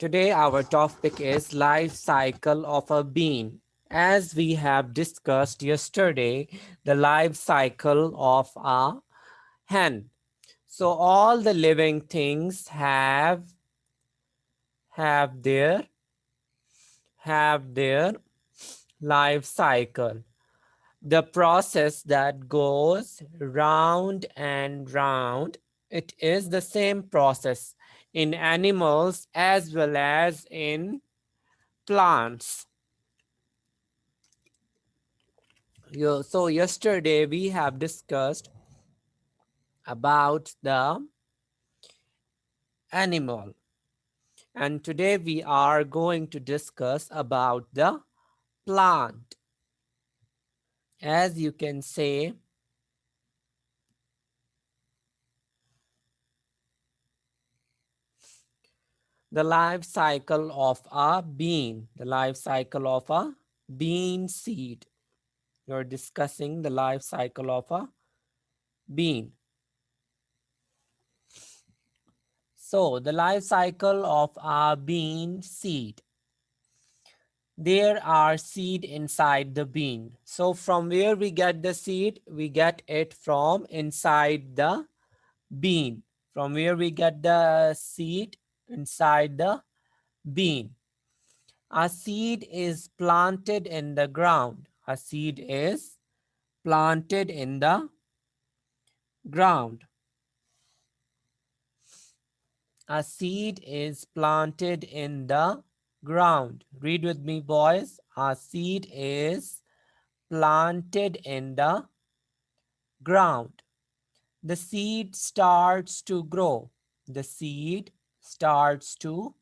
Today our topic is life cycle of a bean. As we have discussed yesterday, the life cycle of a hen. So all the living things have their have their life cycle. The process that goes round and round. It is the same process in animals as well as in plants. So yesterday we have discussed about the animal, and today we are going to discuss about the plant. As you can say, the life cycle of a bean, the life cycle of a bean seed. You're discussing the life cycle of a bean. So the life cycle of a bean seed. There are seed inside the bean. So from where we get the seed? We get it from inside the bean. From where we get the seed? Inside the bean. A seed is planted in the ground. A seed is planted in the ground. A seed is planted in the ground. Read with me, boys. A seed is planted in the ground. The seed starts to grow. The seed starts to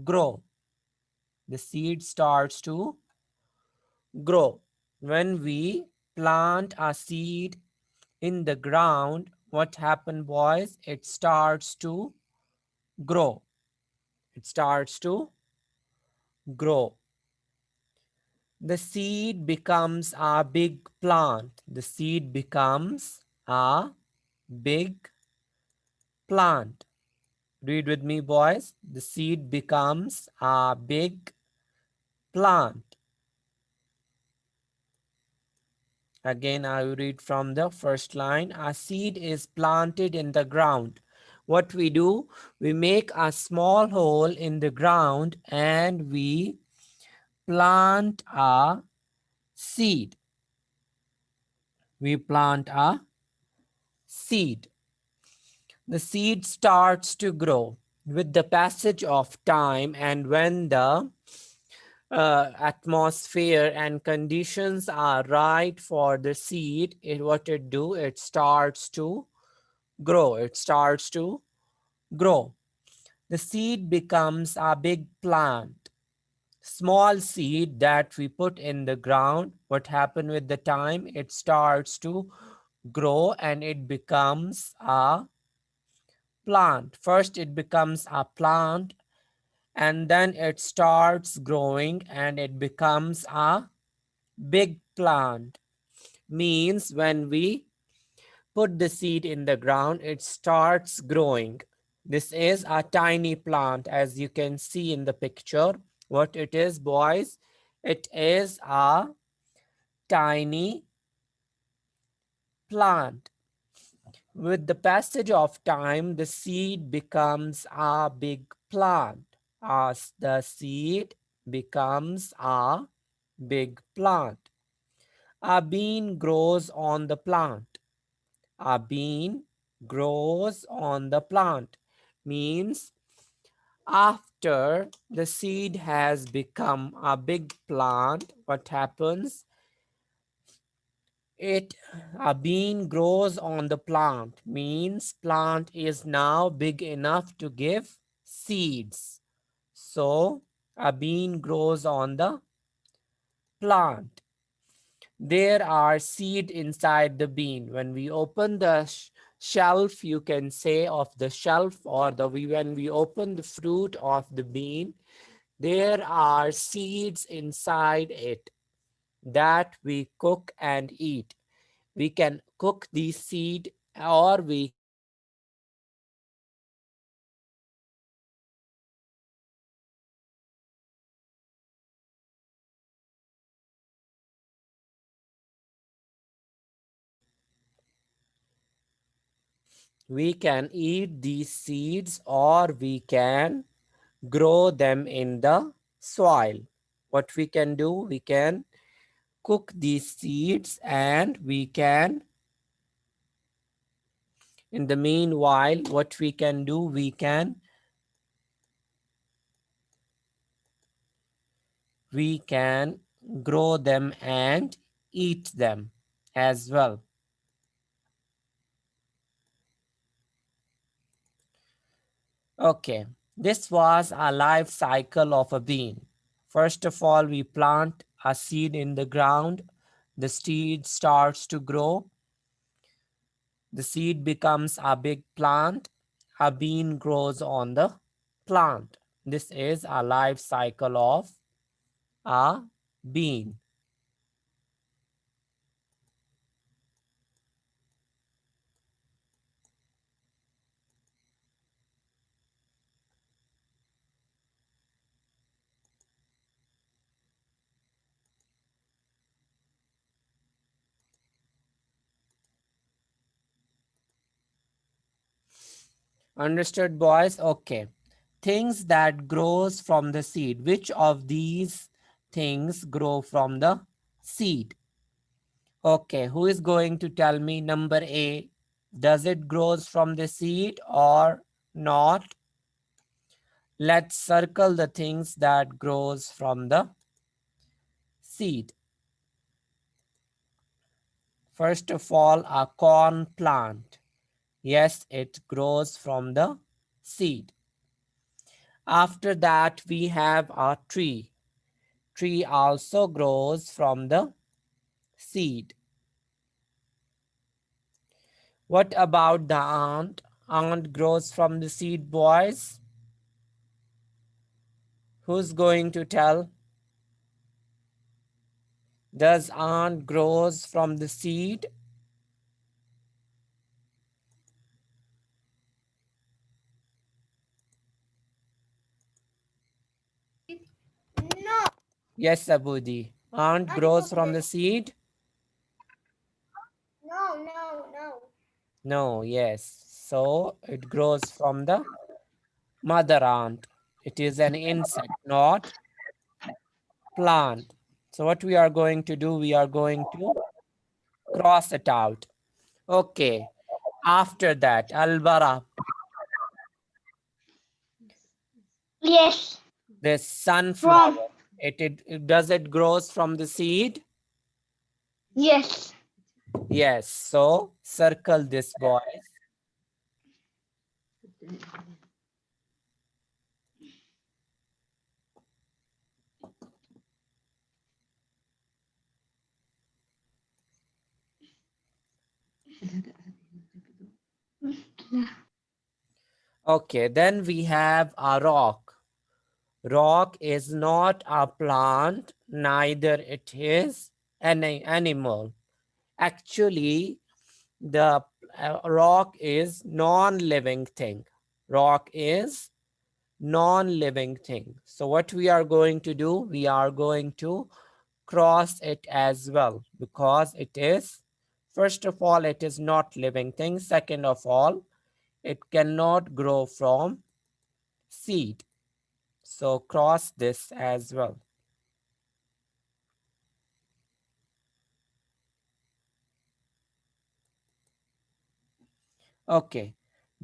grow. The seed starts to grow. When we plant a seed in the ground, what happens, boys? It starts to grow. It starts to grow. The seed becomes a big plant. The seed becomes a big plant. Read with me, boys. The seed becomes a big plant. Again, I will read from the first line. A seed is planted in the ground. What we do, we make a small hole in the ground and we plant a seed. We plant a seed. The seed starts to grow with the passage of time, and when the atmosphere and conditions are right for the seed, what it do, it starts to grow. It starts to grow. The seed becomes a big plant. Small seed that we put in the ground, what happened with the time? It starts to grow and it becomes a plant. First it becomes a plant and then it starts growing and it becomes a big plant. Means when we put the seed in the ground, it starts growing. This is a tiny plant, as you can see in the picture. What it is, boys? It is a tiny plant. With the passage of time, the seed becomes a big plant. As the seed becomes a big plant. A bean grows on the plant. A bean grows on the plant. Means after the seed has become a big plant, what happens? A bean grows on the plant. Means plant is now big enough to give seeds. So a bean grows on the plant. There are seed inside the bean. When we open the shelf, you can say, of the shelf, or when we open the fruit of the bean, there are seeds inside it that we cook and eat. We can cook these seed or we can eat these seed. We can eat these seeds or we can grow them in the soil. What we can do, we can cook these seeds and we can, in the meanwhile, what we can do, we can grow them and eat them as well. Okay, this was a life cycle of a bean. First of all, we plant a seed in the ground. The seed starts to grow. The seed becomes a big plant. A bean grows on the plant. This is a life cycle of a bean. Understood, boys? Okay. Things that grows from the seed. Which of these things grow from the seed? Okay, who is going to tell me number A? Does it grows from the seed or not? Let's circle the things that grows from the seed. First of all, a corn plant. Yes, it grows from the seed. After that, we have a tree. Tree also grows from the seed. What about the ant? Ant grows from the seed, boys. Who's going to tell? Does ant grows from the seed? No. Yes, Abudi. Ant grows from the seed? No. No, yes. So it grows from the mother ant. It is an insect, not plant. So what we are going to do, we are going to cross it out. Okay. After that, Albara, Yes. the From. sunflower. Does it grows from the seed? Yes. Yes. So circle this, boys. Okay, then we have a rock. Rock is not a plant, neither it is an animal. Actually, the rock is non-living thing. Rock is non-living thing. So what we are going to do, we are going to cross it as well because it is, first of all, it is not living thing. Second of all, it cannot grow from seed. So cross this as well. Okay.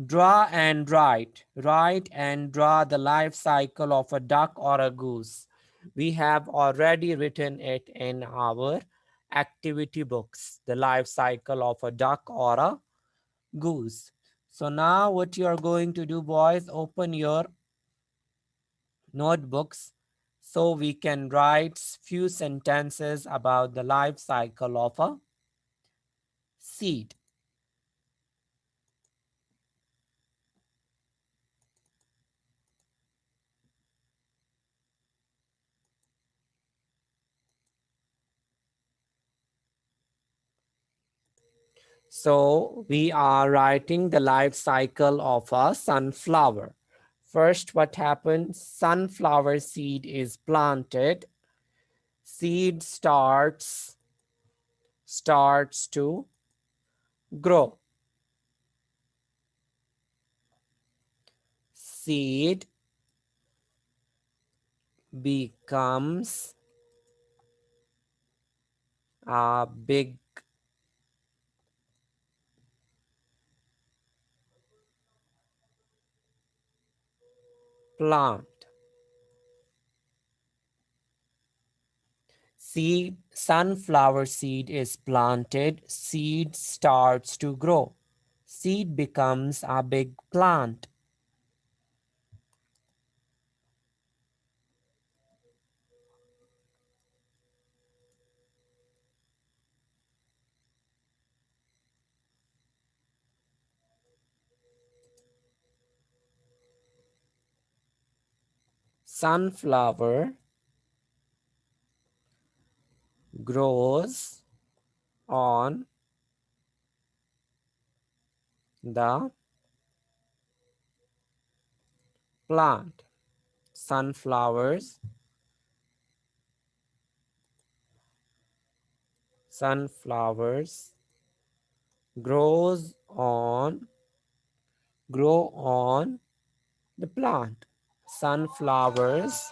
Draw and write. Write and draw the life cycle of a duck or a goose. We have already written it in our activity books, the life cycle of a duck or a goose. So now what you are going to do, boys, open your notebooks so we can write few sentences about the life cycle of a seed. So we are writing the life cycle of a sunflower. First, what happens? Sunflower seed is planted. Seed starts to grow. seed becomes a big plant. Seed, sunflower seed is planted, seed starts to grow. Seed becomes a big plant. Sunflower grows on the plant. Sunflowers sunflowers grow on the plant. Sunflowers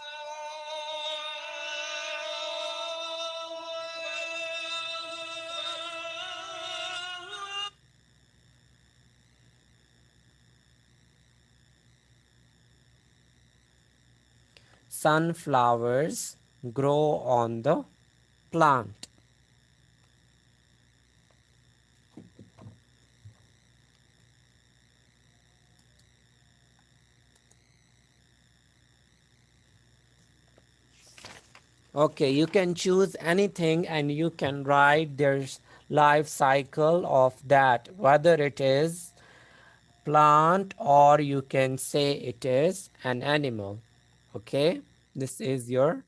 sunflowers grow on the plant. Okay, you can choose anything and you can write their life cycle of that, whether it is plant or you can say it is an animal. Okay, this is your